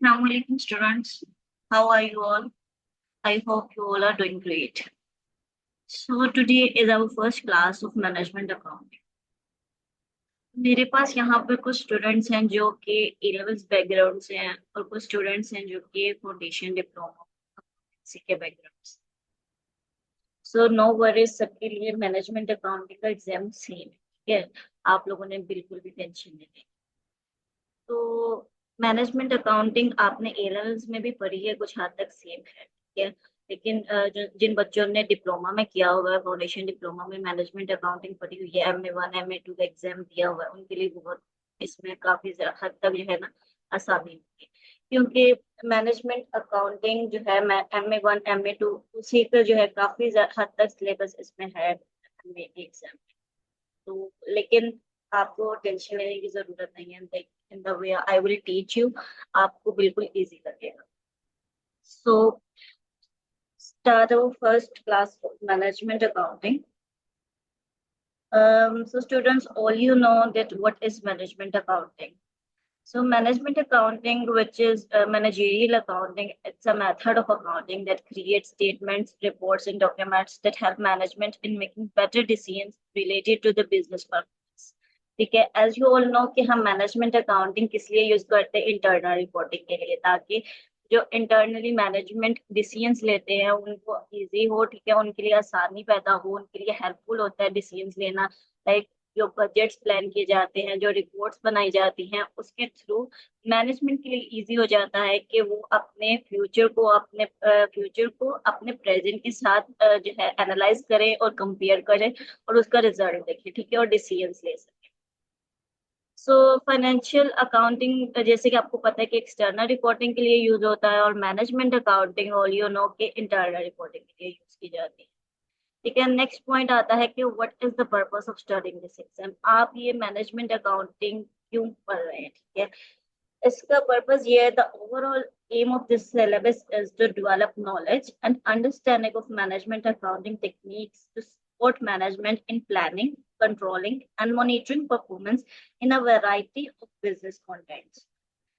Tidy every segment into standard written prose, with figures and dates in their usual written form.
Assalamualaikum students. How are you all? I hope you all are doing great. So today is our first class of management accounting. मेरे पास यहाँ पर कुछ students हैं जो कि A levels background से हैं और कुछ स्टूडेंट्स हैं जो कि फाउंडेशन डिप्लोमा के बैकग्राउंड से। सो नो वरीज, सबके लिए मैनेजमेंट अकाउंटिंग का एग्जाम सेम है, ठीक है। आप लोगों ने बिल्कुल भी टेंशन नहीं लेनी। तो मैनेजमेंट अकाउंटिंग आपने ए लेवल्स में भी पढ़ी है, कुछ हद तक सेम है, ठीक है। लेकिन जिन बच्चों ने डिप्लोमा में किया हुआ है, फाउंडेशन डिप्लोमा में मैनेजमेंट अकाउंटिंग पढ़ी हुई है, MA1 MA2 का एग्जाम दिया हुआ है, उनके लिए बहुत इसमें काफी हद तक जो है ना आसानी होगी, क्योंकि मैनेजमेंट अकाउंटिंग जो है MA1 MA2 उसी का जो है काफी हद तक सिलेबस इसमें है एग्जाम। तो लेकिन आपको टेंशन लेने की जरूरत नहीं है। In the way I will teach you, आपको बिल्कुल इजी लगेगा। So start our first class of management accounting. So students, all you know that what is management accounting. So management accounting, which is managerial accounting, it's a method of accounting that creates statements, reports, and documents that help management in making better decisions related to the business purpose. ठीक है, as you all know कि हम management accounting किस लिए use करते हैं, internal reporting के लिए, ताकि जो इंटरनली मैनेजमेंट डिसीजंस लेते हैं उनको इजी हो, ठीक है, उनके लिए आसानी पैदा हो, उनके लिए हेल्पफुल होता है डिसीजंस लेना। लाइक जो बजट्स प्लान किए जाते हैं, जो रिपोर्ट्स बनाई जाती हैं, उसके थ्रू मैनेजमेंट के लिए इजी हो जाता है कि वो अपने फ्यूचर को अपने प्रेजेंट के साथ जो है एनालाइज करें और कंपेयर करें और उसका रिजल्ट देखें, ठीक है, और डिसीजंस ले सकें। सो फाइनेंशियल अकाउंटिंग जैसे कि आपको पता है कि एक्सटर्नल रिपोर्टिंग के लिए यूज होता है, और management accounting all you know कि इंटरनल रिपोर्टिंग के लिए यूज की जाती है, ठीक है। नेक्स्ट पॉइंट आता है कि what is the purpose of studying this exam. आप ये मैनेजमेंट अकाउंटिंग क्यों पढ़ रहे हैं, ठीक है। इसका पर्पस ये है, the overall aim of this syllabus is to develop knowledge and understanding of management accounting techniques to support management in planning, controlling and monitoring performance in a variety of business contexts.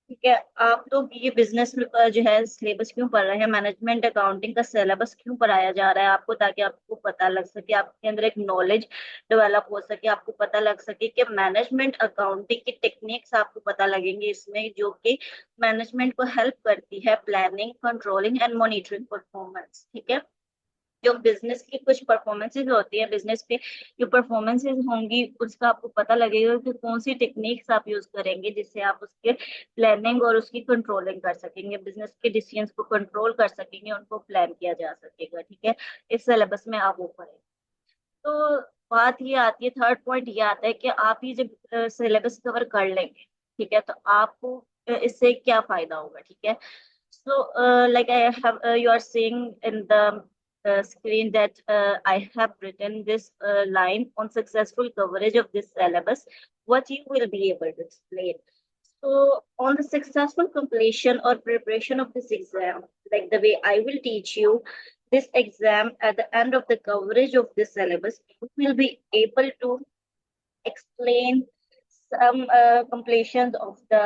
ठीक है, आप लोग ये business जो है syllabus क्यों पढ़ रहे हैं, मैनेजमेंट अकाउंटिंग का सिलेबस क्यों पढ़ाया जा रहा है आपको, ताकि आपको पता लग सके, आपके अंदर एक नॉलेज डेवलप हो सके, आपको पता लग सके कि मैनेजमेंट अकाउंटिंग की टेक्निक्स आपको पता लगेंगे इसमें, जो कि मैनेजमेंट को हेल्प करती है planning, controlling and monitoring performance, ठीक है। जो बिजनेस की कुछ परफॉर्मेंसेज होती है, बिजनेस पे जो परफॉर्मेंसेज होंगी उसका आपको पता लगेगा कि कौन सी टेक्निक्स आप यूज करेंगे जिससे आप उसके प्लानिंग और उसकी कंट्रोलिंग कर सकेंगे, बिजनेस के डिसीजंस को कंट्रोल कर सकेंगे, उनको प्लान किया जा सकेगा, ठीक है। इस सिलेबस में आप वो पढ़ेंगे। तो बात ये आती है, थर्ड पॉइंट ये आता है कि आप ये जब सिलेबस कवर कर लेंगे, ठीक है, तो आपको इससे क्या फायदा होगा, ठीक है। So, like I have, you are seeing in the screen that I have written this line on successful coverage of this syllabus. What you will be able to explain. So, on the successful completion or preparation of this exam, like the way I will teach you this exam at the end of the coverage of this syllabus, you will be able to explain some completion of the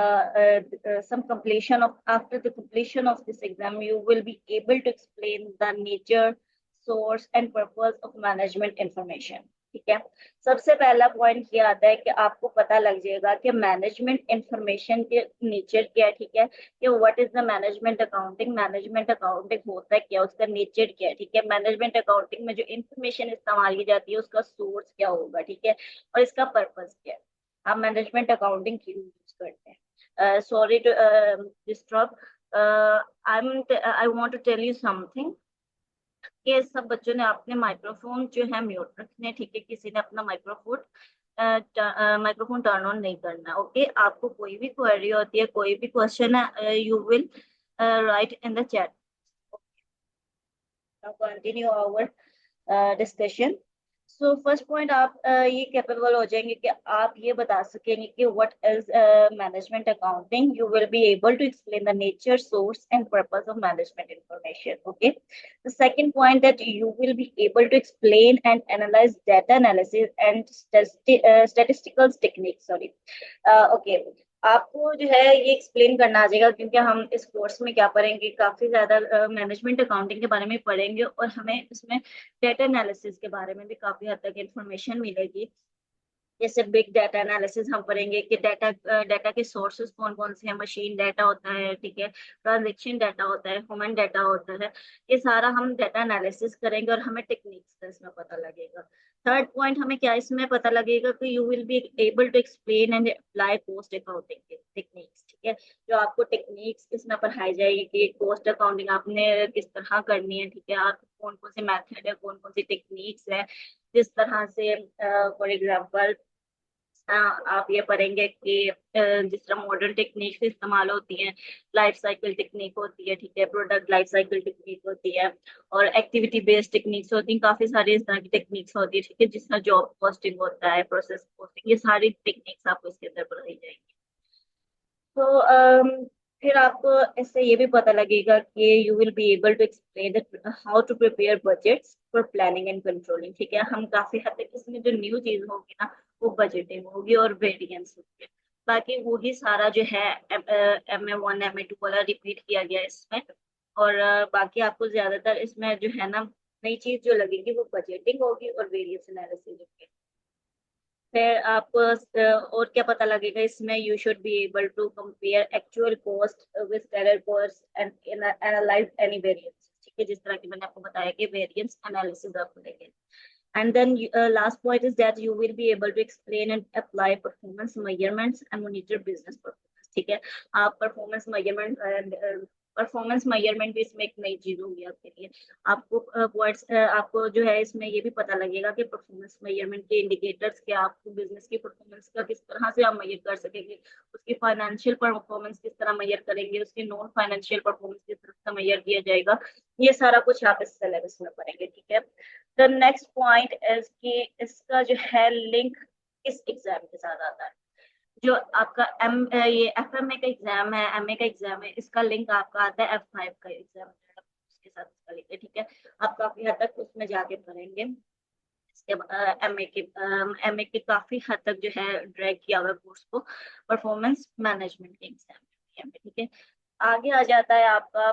some completion of after the completion of this exam, you will be able to explain the nature, source and purpose of management information, ठीक है। सबसे पहला point ये आता है कि आपको पता लग जाएगा कि मैनेजमेंट इंफॉर्मेशन के नेचर क्या है, ठीक है, कि what is the management accounting, management accounting होता है क्या, उसका नेचर क्या है, ठीक है। मैनेजमेंट अकाउंटिंग में जो इंफॉर्मेशन इस्तेमाल की जाती है उसका सोर्स क्या होगा, ठीक है, और इसका पर्पस क्या है, आप मैनेजमेंट अकाउंटिंग क्यों यूज करते हैं। Sorry to disturb, I want to tell you something कि सब बच्चों ने अपने माइक्रोफोन जो है म्यूट रखने, ठीक है, किसी ने अपना माइक्रोफोन टर्न ऑन नहीं करना, ओके। आपको कोई भी क्वेरी होती है, कोई भी क्वेश्चन है, you will write in the chat. Continue our discussion. So first point, आप ये कैपेबल हो जाएंगे कि आप ये बता सकेंगे कि what is management accounting, you will be able to explain the nature, source and purpose of management information, okay. The second point that you will be able to explain and analyse data analysis and statistical techniques, sorry, okay, आपको जो है ये explain करना आ जाएगा, क्योंकि हम इस course में क्या पढ़ेंगे, काफी ज्यादा मैनेजमेंट अकाउंटिंग के बारे में पढ़ेंगे, और हमें इसमें डेटा एनालिसिस के बारे में भी काफी हद तक इंफॉर्मेशन मिलेगी। जैसे बिग डाटा एनालिसिस हम पढ़ेंगे कि डाटा के सोर्सेज कौन कौन से हैं। मशीन डाटा होता है, ठीक है, ट्रांजेक्शन डाटा होता है, ह्यूमन डाटा होता है। ये सारा हम डाटा एनालिसिस करेंगे और हमें टेक्निक्स का इसमें पता लगेगा। थर्ड पॉइंट हमें क्या इसमें पता लगेगा कि you will be able to explain and apply cost accounting techniques, ठीक है। जो आपको टेक्निक्स इसमें पढ़ाई जाएगी कि कॉस्ट अकाउंटिंग आपने किस तरह करनी है, ठीक है, आप कौन कौन से मेथड है, कौन कौन सी टेक्निक्स है, जिस तरह से फॉर एग्जाम्पल आप ये पढ़ेंगे कि जिस तरह मॉडर्न टेक्निक्स इस्तेमाल होती हैं, लाइफ साइकिल टेक्निक होती है, ठीक है, प्रोडक्ट लाइफ साइकिल टेक्निक होती है, और एक्टिविटी बेस्ड टेक्निक्स होती हैं। काफी सारी इस तरह की टेक्निक्स होती है, ठीक है, जिस तरह जॉब कॉस्टिंग होता है, प्रोसेस कॉस्टिंग, ये सारी टेक्निक्स आपको इसके अंदर पढ़ाई जाएंगी। तो फिर आपको इससे ये भी पता लगेगा कि you will be able to explain how to prepare budgets for planning and controlling, ठीक है। हम काफी हद तक इसमें जो न्यू चीज होगी ना, वो बजटिंग होगी और वेरिएंस होगी। बाकी वही सारा जो है MA1 MA2 वाला रिपीट किया गया इसमें। और बाकी आपको ज्यादातर इसमें जो है ना, नई चीज जो लगेगी वो बजटिंग होगी और वेरिएंस एनालिसिस होगी। फिर आपको और क्या पता लगेगा इसमें, you should be able to compare actual cost with current cost and analyse any variance, ठीक है, जिस तरह की मैंने आपको बताया कि वेरिएंस एनालिसिस आप करेंगे। And then last point is that you will be able to explain and apply performance measurements and monitor business performance, ठीक है। आप परफॉर्मेंस मेजरमेंट परफॉर्मेंस मेजरमेंट भी इसमें एक नई चीज होगी आपके लिए। आपको पॉइंट्स आपको जो है इसमें ये भी पता लगेगा कि परफॉर्मेंस मेजरमेंट के इंडिकेटर्स क्या, आपको बिजनेस की परफॉर्मेंस का किस तरह से आप मेजर कर सकेंगे, उसकी फाइनेंशियल परफॉर्मेंस किस तरह मेजर करेंगे, उसकी नॉन फाइनेंशियल परफॉर्मेंस किस तरह से मेजर किया जाएगा। ये सारा कुछ आप इस सिलेबस में पढ़ेंगे, ठीक है। द नेक्स्ट पॉइंट इज कि इसका जो है लिंक किस एग्जाम के साथ आता है। जो आपका ये FMA का एग्जाम है, MA का एग्जाम है, इसका लिंक आपका आता है F5 का एग्जाम, उसके साथ इसका लिंक है, ठीक है। आप काफी हद तक उसमें जाके पढ़ेंगे। इसके MA के काफी हद तक जो है ड्रैग किया हुआ कोर्स को परफॉर्मेंस मैनेजमेंट के एग्जाम में, ठीक है। आगे आ जाता है आपका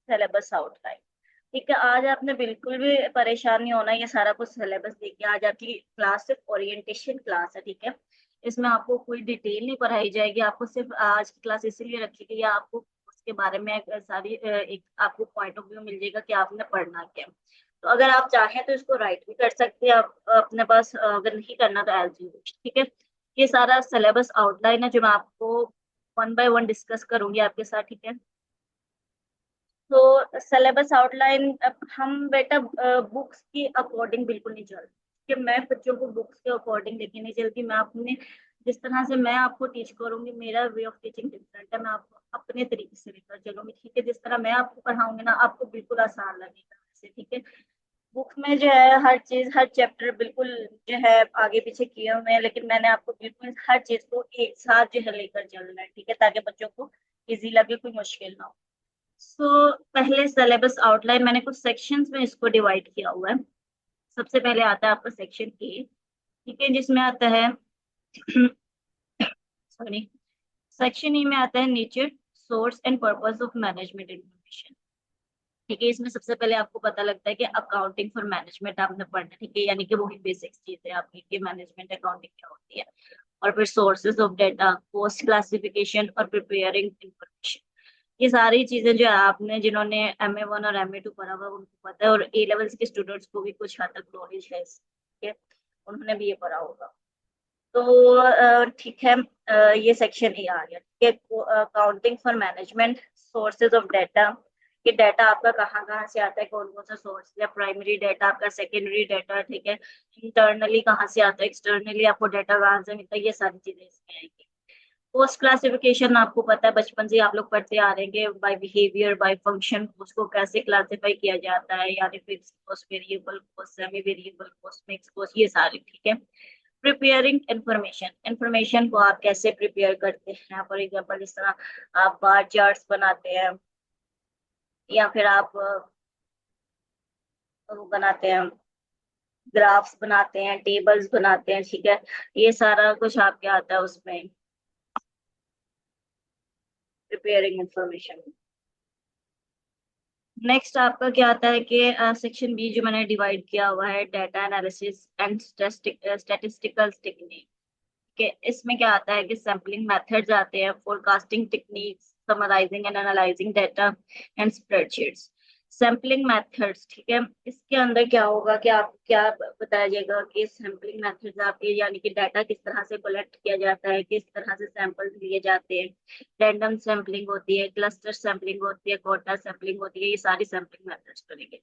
सिलेबस आउटलाइन, ठीक है। आज आपने बिल्कुल भी परेशान नहीं होना, ये सारा कुछ सिलेबस देखिए। आज आपकी क्लास सिर्फ ओरिएंटेशन क्लास है, ठीक है। इसमें आपको कोई डिटेल नहीं पढ़ाई जाएगी, आपको सिर्फ आज की क्लास इसीलिए रखी गई है, आपको उसके बारे में एक आपको पॉइंट ऑफ व्यू मिल जाएगा कि आपने पढ़ना क्या है। तो अगर आप चाहें तो इसको राइट भी कर सकते हैं आप अपने पास, अगर नहीं करना तो एज यू, ठीक है। ये सारा सिलेबस आउटलाइन है जो मैं आपको वन बाय वन डिस्कस करूंगी आपके साथ, ठीक है। तो सिलेबस आउटलाइन अब हम बेटा बुक्स के अकॉर्डिंग बिल्कुल नहीं चल कि मैं बच्चों को बुक्स के अकॉर्डिंग लेके नहीं चलती। मैं अपने जिस तरह से मैं आपको टीच करूंगी, मेरा वे ऑफ टीचिंग डिफरेंट है, मैं आपको अपने तरीके से लेकर चलूंगी, ठीक है। जिस तरह मैं आपको पढ़ाऊंगी ना, आपको बिल्कुल आसान लगेगा वैसे, ठीक है। बुक्स में जो है हर चीज, हर चैप्टर बिल्कुल जो है आगे पीछे किए हुए हैं, लेकिन मैंने आपको बिल्कुल हर चीज को एक साथ जो है लेकर चलना है, ठीक है, ताकि बच्चों को इजी लगे, कोई मुश्किल ना हो। पहले सिलेबस आउटलाइन मैंने कुछ सेक्शंस में इसको डिवाइड किया हुआ है। सबसे पहले आता है आपका सेक्शन A, ठीक है, जिसमें आता है सॉरी, सेक्शन E में आता है nature, source and purpose of management information, ठीक है। इसमें सबसे पहले आपको पता लगता है कि अकाउंटिंग फॉर मैनेजमेंट आपने पढ़ना है, ठीक है, यानी कि वही बेसिक चीज है आपकी कि मैनेजमेंट अकाउंटिंग क्या होती है। और फिर sources of data, cost classification और प्रिपेयरिंग इंफॉर्मेशन। ये सारी चीजें जो है आपने जिन्होंने MA1 और MA2 पढ़ा हुआ उनको पता है, और A लेवल्स के स्टूडेंट्स को भी कुछ हद तक नॉलेज है ठीक है, उन्होंने भी ये पढ़ा होगा। तो ठीक है, ये सेक्शन A आ गया, ठीक है। Accounting for management, sources of data, कि डाटा आपका कहाँ कहाँ से आता है, कौन कौन सा सोर्स है, प्राइमरी डाटा आपका, सेकेंडरी डाटा, ठीक है, इंटरनली कहाँ से आता है, एक्सटर्नली आपको डाटा कहाँ से मिलता है, ये सारी चीजें इसमें आएंगी। पोस्ट क्लासिफिकेशन आपको पता है, बचपन से आप लोग पढ़ते आ रहे हैं, बाय बिहेवियर, बाय फंक्शन, उसको कैसे क्लासिफाई किया जाता है, यानी fix cost, variable cost, semi variable cost, mix cost, ये सारे, ठीक है। प्रिपेयरिंग इंफॉर्मेशन, इंफॉर्मेशन को आप कैसे प्रिपेयर करते हैं, फॉर एग्जाम्पल इस तरह आप बार चार्ट्स बनाते हैं, या फिर आप वो बनाते हैं, ग्राफ्स बनाते हैं, टेबल्स बनाते हैं, ठीक है। ये सारा कुछ आपके आता है उसमें, प्रिपेयरिंग इंफॉर्मेशन। नेक्स्ट आपका क्या आता है कि सेक्शन बी जो मैंने डिवाइड किया हुआ है, data analysis and statistical technique के, इसमें क्या आता है कि सैम्पलिंग मेथड्स आते हैं, forecasting techniques, summarising and analysing data and spreadsheets. Sampling methods, ठीक है, इसके अंदर क्या होगा कि आप क्या बताया जाएगा कि सैम्पलिंग मेथड्स आपके, यानी कि डाटा किस तरह से कलेक्ट किया जाता है, किस तरह से सैंपल लिए जाते हैं। रैंडम सैम्पलिंग होती है, क्लस्टर सैम्पलिंग होती है, कोटा सैम्पलिंग होती है, ये सारी सैम्पलिंग मेथड्स करेंगे।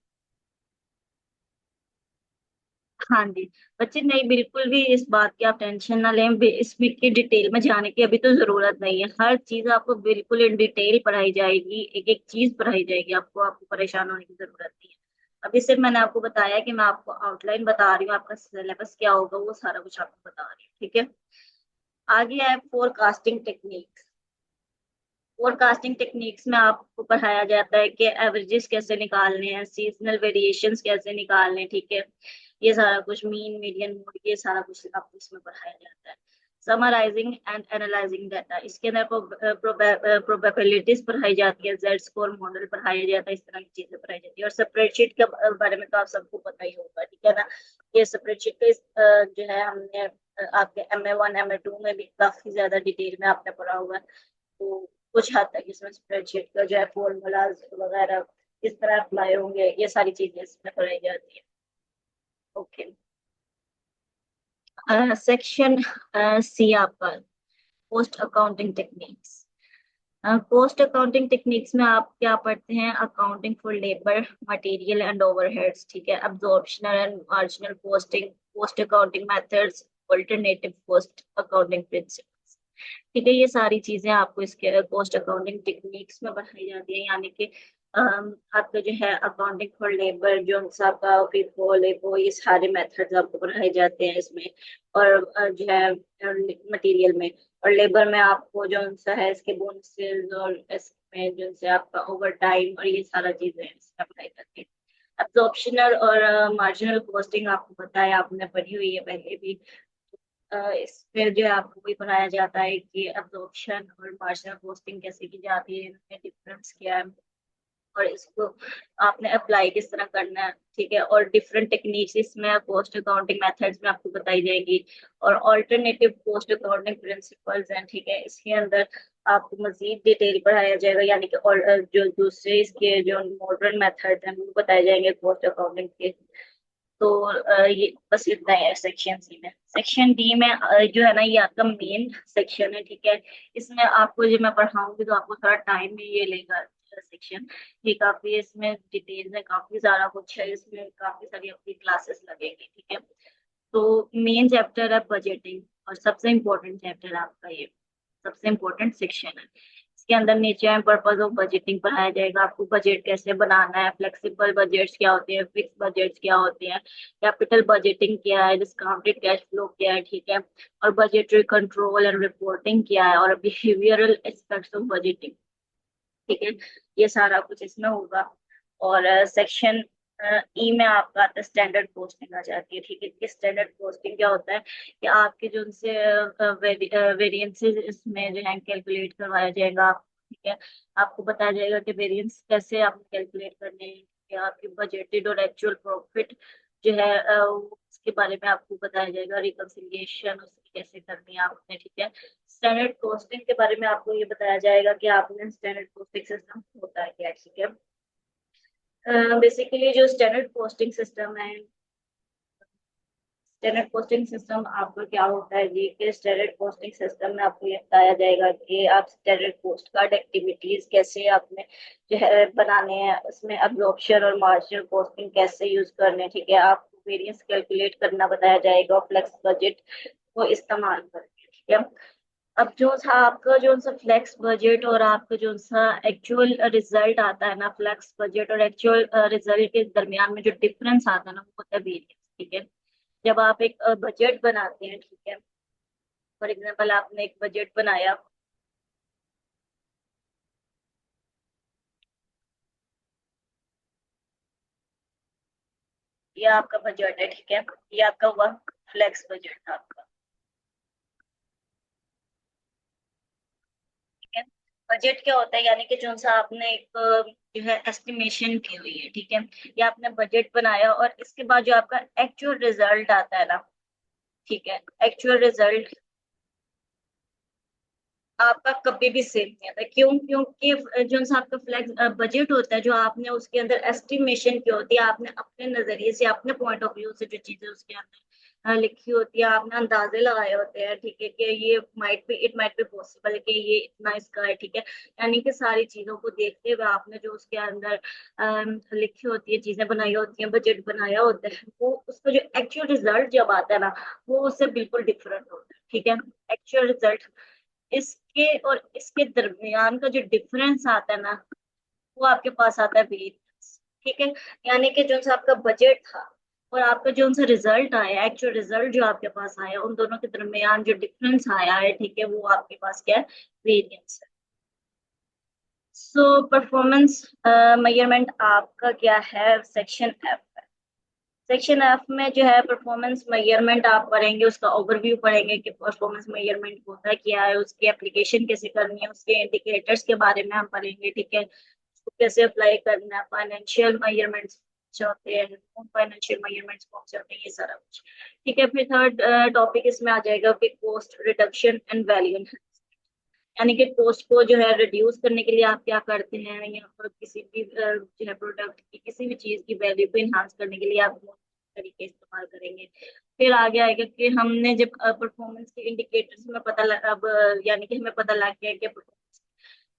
हाँ जी। बच्चे नहीं, बिल्कुल भी इस बात की आप टेंशन ना लें, इसमें की डिटेल में जाने की अभी तो जरूरत नहीं है। हर चीज आपको बिल्कुल इन डिटेल पढ़ाई जाएगी, एक एक चीज पढ़ाई जाएगी, आपको परेशान होने की जरूरत नहीं है। अभी सिर्फ मैंने आपको बताया कि मैं आपको आउटलाइन बता रही हूँ, आपका सिलेबस क्या होगा वो सारा कुछ आपको बता रही हूँ, ठीक है। आगे है फोरकास्टिंग टेक्निक। फोरकास्टिंग टेक्निक्स में आपको पढ़ाया जाता है कि एवरेजेस कैसे निकालने हैं, सीजनल वेरिएशंस कैसे निकालने हैं, ठीक है। ये सारा कुछ मीन मीडियन मोड, ये सारा कुछ आपको इसमें पढ़ाया जाता है। समराइजिंग एंड एनालाइजिंग डाटा, इसके अंदर प्रोबेबिलिटीज पढ़ाई जाती है, जेड स्कोर मॉडल पढ़ाया जाता है, इस तरह की चीजें पढ़ाई जाती है। और स्प्रेडशीट के बारे में तो आप सबको पता ही होगा, ठीक है ना। ये स्प्रेडशीट के जो है हमने आपके MA1 MA2 में भी काफी ज्यादा डिटेल में आपने पढ़ा हुआ है। तो कुछ हद तक इसमें स्प्रेडशीट का जो है फॉर्मूलाज वगैरह किस तरह अप्लाई होंगे, ये सारी चीजें इसमें पढ़ाई जाती है। ओके। सेक्शन सी आपका cost accounting techniques. Cost accounting techniques में आप क्या पढ़ते हैं? Accounting for labour, material and overheads, ठीक है, absorption and marginal costing, cost accounting methods, alternative cost accounting principles, ठीक है। ये सारी चीजें आपको इसके पोस्ट अकाउंटिंग टेक्निक्स में पढ़ाई जाती है, यानी कि आपका जो है अकाउंटिंग फॉर लेबर, जो आपका FIFO लेबो, ये सारे मेथड्स आपको पढ़ाए जाते हैं इसमें। और जो है मटेरियल में और लेबर में आपको जो सा है इसके बोनसेस, और इसमें जो से आपका ओवर टाइम और ये सारा चीजें इसमें पढ़ाई जाती है। एब्जॉर्प्शनल और मार्जिनल कॉस्टिंग आपको पता है, आपने पढ़ी हुई है पहले भी। इसमें जो है आपको भी बनाया जाता है कि एब्जॉर्प्शन और मार्जिनल कॉस्टिंग कैसे की जाती है, इनमें डिफरेंस क्या है, और इसको आपने अप्लाई किस तरह करना है, ठीक है। और डिफरेंट टेक्निक्स इसमें कॉस्ट अकाउंटिंग मेथड्स में आपको बताई जाएगी, और ऑल्टरनेटिव कॉस्ट अकाउंटिंग प्रिंसिपल्स हैं, ठीक है। इसके अंदर आपको मजीद डिटेल पढ़ाया जाएगा, यानी कि और जो दूसरे इसके जो मॉडर्न मेथड हैं वो बताए जाएंगे कॉस्ट अकाउंटिंग के। तो ये बस इतना ही है सेक्शन सी में। सेक्शन डी में जो है ना, ये आपका मेन सेक्शन है, ठीक है। इसमें आपको जो मैं पढ़ाऊंगी तो आपको थोड़ा टाइम भी ये लेगा सेक्शन। ये काफी इसमें डिटेल में काफी सारा कुछ है, इसमें काफी सारी अपनी क्लासेस लगेगी, ठीक है। तो मेन चैप्टर है बजटिंग, और सबसे इम्पोर्टेंट चैप्टर है आपका ये, सबसे इम्पोर्टेंट सेक्शन है। इसके अंदर नीचे है पर्पज ऑफ बजटिंग पढ़ाया जाएगा, आपको बजट कैसे बनाना है, फ्लेक्सिबल बजट्स क्या होते हैं, फिक्स बजट्स क्या होते हैं, कैपिटल बजटिंग क्या है, डिस्काउंटेड कैश फ्लो क्या है, ठीक है। और बजटरी कंट्रोल एंड रिपोर्टिंग क्या है, और बिहेवियरल एस्पेक्ट्स ऑफ बजटिंग, ठीक है। ये सारा कुछ इसमें होगा। और सेक्शन ई में आपका आता है स्टैंडर्ड कॉस्टिंग आ जाती है, ठीक है। कि स्टैंडर्ड कॉस्टिंग क्या होता है कि आपके जो उनसे वेरिएंसेस इसमें जो है कैलकुलेट करवाया जाएगा, ठीक है। आपको बताया जाएगा कि वेरिएंस कैसे आप कैलकुलेट करने हैं, कि आपकी बजटेड और एक्चुअल प्रॉफिट जो है उसके बारे में आपको बताया जाएगा, रिकंसिलिएशन उसकी कैसे करनी है आपने, ठीक है। स्टैंडर्ड कॉस्टिंग के बारे में आपको ये बताया जाएगा कि आपने स्टैंडर्ड कॉस्टिंग सिस्टम होता है क्या, ठीक है। बेसिकली जो स्टैंडर्ड कॉस्टिंग सिस्टम है, स्टैंडर्ड कॉस्टिंग सिस्टम आपका क्या होता है जी, कि स्टैंडर्ड कॉस्टिंग सिस्टम में आपको ये बताया जाएगा कि आप स्टैंडर्ड कॉस्ट कार्ड एक्टिविटीज कैसे आपने जो है बनाने हैं, उसमें अब्जॉर्प्शन और मार्जिनल कॉस्टिंग कैसे यूज करने हैं, ठीक है। आपको वेरिएंस कैलकुलेट करना बताया जाएगा, फ्लेक्स बजट को इस्तेमाल करके, ठीक है। अब जो था आपका जो सा फ्लेक्स बजट और आपका जो सा एक्चुअल रिजल्ट आता है ना, फ्लेक्स बजट और एक्चुअल रिजल्ट के दरमियान में जो डिफरेंस आता है ना, वो होता है वेरिएंस, ठीक है। जब आप एक बजट बनाते हैं, ठीक है, फॉर एग्जाम्पल आपने एक बजट बनाया, ये आपका बजट है, ठीक है। ये आपका हुआ फ्लेक्स बजट था आपका, ठीक है। बजट क्या होता है, यानी कि जो सा आपने एक जो है एस्टिमेशन की हुई है, ठीक है, या आपने बजट बनाया और इसके बाद जो आपका एक्चुअल रिजल्ट आता है ना, ठीक है, एक्चुअल रिजल्ट आपका कभी भी सेम नहीं आता। क्यों? क्योंकि जो सा आपका फ्लैक्स बजट होता है, जो आपने उसके अंदर एस्टिमेशन की होती है, आपने अपने नजरिए से, अपने पॉइंट ऑफ व्यू से जो चीजें उसके अंदर लिखी होती है, आपने अंदाजे लगाए होते हैं, ठीक है, कि ये इट माइट बी पॉसिबल कि ये इतना इसका है, ठीक है, यानी कि सारी चीजों को देखते हुए आपने जो उसके अंदर लिखी होती है, चीजें बनाई होती हैं, बजट बनाया होता है, वो उसका जो एक्चुअल रिजल्ट जब आता है ना, वो उससे बिल्कुल डिफरेंट होता है, ठीक है। एक्चुअल रिजल्ट इसके और इसके दरमियान का जो डिफरेंस आता है ना, वो आपके पास आता है वेरिएंस, ठीक है। यानी कि जो सा आपका बजट था और आपका जो सा रिजल्ट आया, एक्चुअल रिजल्ट जो आपके पास आया, उन दोनों के दरमियान जो डिफरेंस आया है, ठीक है, वो आपके पास क्या है? वेरिएंस है। सो परफॉर्मेंस मेजरमेंट आपका क्या है? Section F. सेक्शन एफ में जो है परफॉर्मेंस मेजरमेंट आप पढ़ेंगे, उसका ओवरव्यू पढ़ेंगे कि परफॉर्मेंस मेजरमेंट होता क्या है, उसकी एप्लीकेशन कैसे करनी है, उसके इंडिकेटर्स के बारे में हम पढ़ेंगे, ठीक है, उसको कैसे अप्लाई करना है, फाइनेंशियल मेजरमेंट्स क्या होते हैं, फाइनेंशियल मेजरमेंट्स कौन से होते हैं, ये सारा कुछ, ठीक है। फिर थर्ड टॉपिक इसमें आ जाएगा कि कॉस्ट रिडक्शन एंड वैल्यू, यानी कि कॉस्ट को जो है रिड्यूस करने के लिए आप क्या करते हैं, या फिर किसी भी जो है प्रोडक्ट की, किसी भी चीज की वैल्यू को इन्हांस करने के लिए आप कौन से तरीके इस्तेमाल करेंगे। फिर आगे आएगा कि हमने जब परफॉर्मेंस के इंडिकेटर्स में पता लगा, अब यानी कि हमें पता लग गया कि परफॉर्मेंस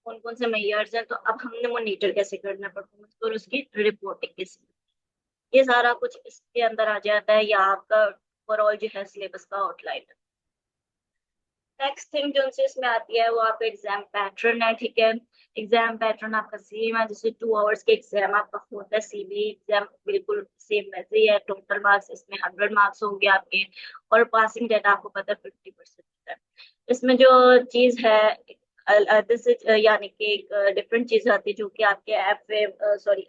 कौन कौन से मेजर्स हैं, तो अब हमने मॉनिटर कैसे करना है परफॉर्मेंस को और उसकी रिपोर्टिंग कैसे, ये सारा कुछ इसके अंदर आ जाता है, या आपका ओवरऑल जो है सिलेबस का आउटलाइन। नेक्स्ट थिंग जो उनसे इसमें आती है वो आपका एग्जाम पैटर्न है, ठीक है। एग्जाम पैटर्न आपका सेम है, जैसे 2 आवर्स के एग्जाम आपका होता है, सीबी एग्जाम बिल्कुल सेम वैसे ही है। टोटल मार्क्स इसमें 100 मार्क्स होंगे आपके, और पासिंग रेट आपको पता है 50% है। इसमें जो चीज है दिस इज यानी कि एक डिफरेंट चीज आती है जो कि आपके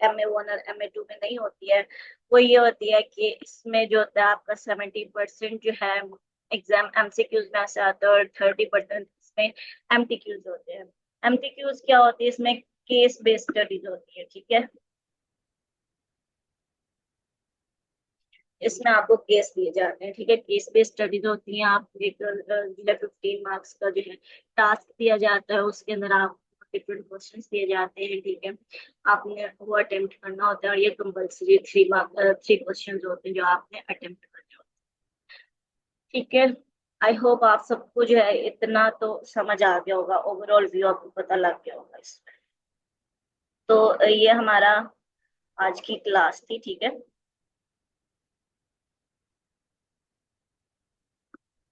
MA1 और MA2 में नहीं होती है। वो ये होती है कि इसमें जो होता है आपका 70% जो है एग्जाम MCQs में से आता है, और 30% इसमें MTQs होते हैं। MTQs क्या होती है? इसमें केस बेस्ड स्टडीज होती है, ठीक है। इसमें आपको केस दिए जाते हैं, ठीक है, केस बेस्ड स्टडीज होती हैं। आप एक जो है 15 मार्क्स का जो है टास्क दिया जाता है, उसके अंदर आप डिफरेंट क्वेश्चंस दिए जाते हैं, ठीक है, आपने वो अटेम्प्ट करना होता है, और ये कंपल्सरी 3 क्वेश्चंस होते हैं जो आपने अटेम्प्ट करने होते हैं, ठीक है। आई होप आप सबको जो है इतना तो समझ आ गया होगा, ओवरऑल व्यू आपको पता लग गया होगा इसमें। तो ये हमारा आज की क्लास थी, ठीक है।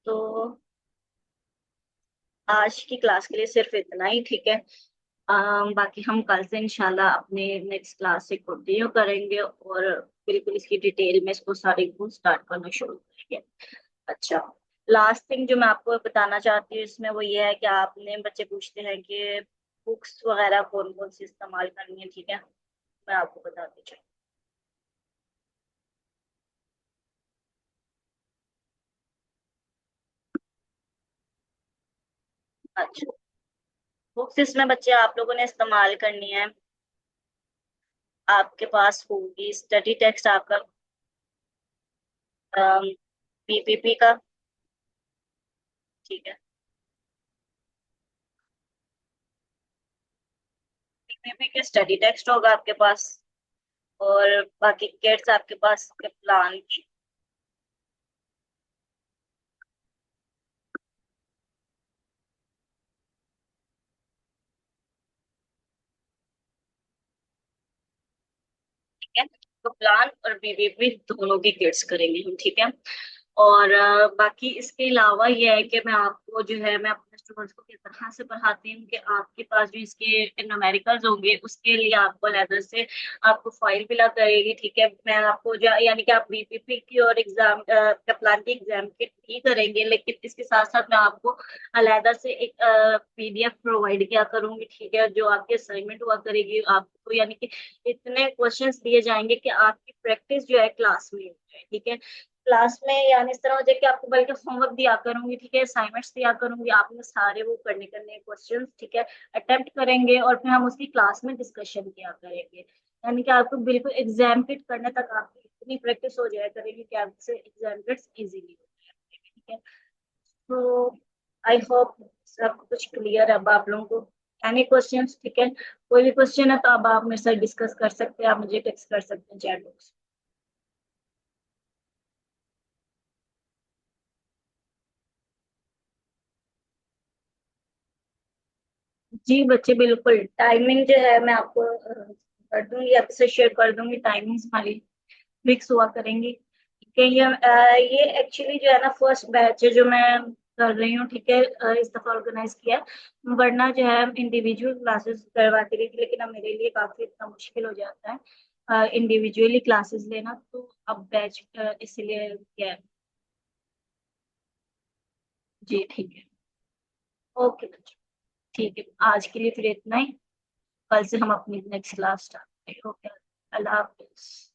तो आज की क्लास के लिए सिर्फ इतना ही, ठीक है। बाकी हम कल से इंशाल्लाह अपने नेक्स्ट क्लास से कंटिन्यू करेंगे, और बिल्कुल इसकी डिटेल में इसको सारे को स्टार्ट करना शुरू करेंगे। अच्छा, लास्ट थिंग जो मैं आपको बताना चाहती हूँ इसमें वो ये है कि आपने बच्चे पूछते हैं कि बुक्स वगैरह कौन कौन सी इस्तेमाल करनी है, ठीक है, मैं आपको बताती चलूँ। अच्छा, बुक्स इसमें बच्चे आप लोगों ने इस्तेमाल करनी है, आपके पास होगी स्टडी टेक्स्ट आपका PPP का, ठीक है, PPP के स्टडी टेक्स्ट होगा आपके पास, और बाकी किट्स आपके पास के प्लान की, ठीक है। तो प्लान और बीबीपी दोनों की किट्स करेंगे हम, ठीक है। और बाकी इसके अलावा ये है कि मैं आपको जो है मैं अपने स्टूडेंट्स को किस तरह से पढ़ाती हूँ कि आपके पास जो इसके न्यूमेरिकल्स होंगे उसके लिए आपको अलग से आपको फाइल फिल करेगी, ठीक है। मैं आपको जो यानी कि आप बीपीपी की और एग्जाम का प्लान की एग्जाम की ही करेंगे, लेकिन इसके साथ साथ मैं आपको अलग से एक PDF प्रोवाइड किया करूंगी, ठीक है, जो आपकी असाइनमेंट हुआ करेगी आपको, यानी कि इतने क्वेश्चंस दिए जाएंगे कि आपकी प्रैक्टिस जो है क्लास में हो जाए, ठीक है। क्लास में यानी इस तरह हो जाए कि आपको बल्कि होमवर्क दिया करूंगी, ठीक है, असाइनमेंट्स दिया करूंगी, आपने सारे वो करने करने क्वेश्चंस, ठीक है, अटेम्प्ट करेंगे और फिर हम उसकी क्लास में डिस्कशन किया करेंगे। यानी कि आपको बिल्कुल एग्जाम किट करने तक आपकी इतनी प्रैक्टिस हो जाया करेगी कि आपसे एग्जाम किट्स इजीली हो जाए, ठीक है। तो आई होप सब कुछ क्लियर है अब आप लोगों को। एनी क्वेश्चंस, ठीक है, कोई भी क्वेश्चन है तो अब आप मेरे साथ डिस्कस कर सकते हैं, आप मुझे टेक्स्ट कर सकते हैं चैट बॉक्स। जी बच्चे, बिल्कुल टाइमिंग जो है मैं आपको कर दूंगी, आपसे शेयर कर दूंगी, टाइमिंग्स हमारी फिक्स हुआ करेंगी, ठीक है। ये एक्चुअली जो है ना फर्स्ट बैच है जो मैं कर रही हूँ, ठीक है, इस दफा ऑर्गेनाइज किया है। वरना जो है इंडिविजुअल क्लासेस करवाती रही थी, लेकिन अब मेरे लिए काफी इतना मुश्किल हो जाता है इंडिविजुअली क्लासेस लेना, तो अब बैच इसलिए किया है। जी ठीक है। ओके, ठीक है, आज के लिए फिर इतना ही। कल से हम अपनी नेक्स्ट क्लास स्टार्ट करेंगे। ओके, अल्लाह हाफिज।